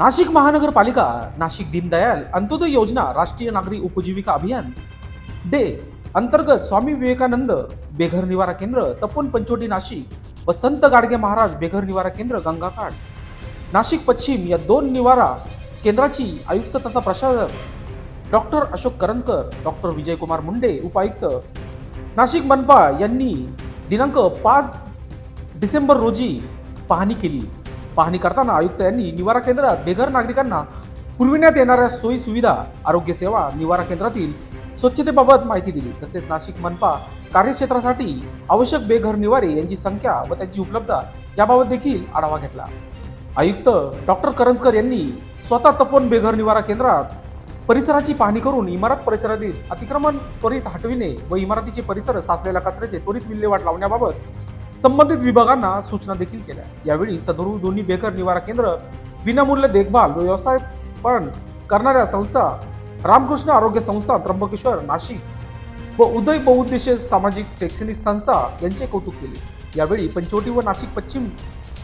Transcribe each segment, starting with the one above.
नाशिक महानगरपालिका, नाशिक दीनदयाल अंत्योदय योजना, राष्ट्रीय नागरी उपजीविका अभियान डे अंतर्गत स्वामी विवेकानंद बेघर निवारा केंद्र, तपोवन पंचवटी नाशिक व संत गाडगे महाराज बेघर निवारा केंद्र गंगाकाठ नाशिक पश्चिम या दोन निवारा केंद्राची आयुक्त तथा प्रशासक डॉक्टर अशोक करंजकर, डॉक्टर विजयकुमार मुंडे, उपायुक्त नाशिक मनपा यांनी दिनांक 5 डिसेंबर रोजी पाहणी केली. पाहणी करताना आयुक्त यांनी निवारा केंद्रात बेघर नागरिकांना पुरविण्यात येणाऱ्या सोयी सुविधा, आरोग्य सेवा, निवारा केंद्रातील स्वच्छतेबाबत माहिती दिली. तसेच नाशिक मनपा कार्यक्षेत्रासाठी आवश्यक बेघर निवारे यांची संख्या व त्यांची उपलब्धता याबाबत देखील आढावा घेतला. आयुक्त डॉक्टर करंजकर यांनी स्वतः तपोवन बेघर निवारा केंद्रात परिसराची पाहणी करून इमारत परिसरातील अतिक्रमण त्वरित हटविणे व इमारतीचे परिसर साचलेल्या कचऱ्याचे त्वरित विल्हेवाट लावण्याबाबत संबंधित विभागांना सूचना देखील केल्या. यावेळी सदरू दोन्ही बेघर निवारा केंद्र विनामूल्य देखभाल व व्यवसायपण करणाऱ्या संस्था रामकृष्ण आरोग्य संस्था त्र्यंबकेश्वर नाशिक व उदय बहुउद्देशीय सामाजिक शैक्षणिक संस्था यांचे कौतुक केले. यावेळी पंचवटी व नाशिक पश्चिम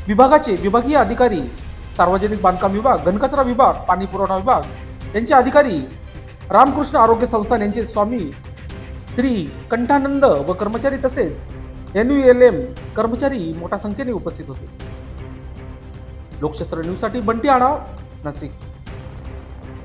विभागाचे विभागीय अधिकारी, सार्वजनिक बांधकाम विभाग, घनकचरा विभाग, पाणी पुरवठा विभाग यांचे अधिकारी, रामकृष्ण आरोग्य संस्थान यांचे स्वामी श्री कंठानंद व कर्मचारी तसेच NULM कर्मचारी मोठ्या संख्येने उपस्थित होते. लोकशास्त्र न्यूज साठी बंटी आढाव, नाशिक.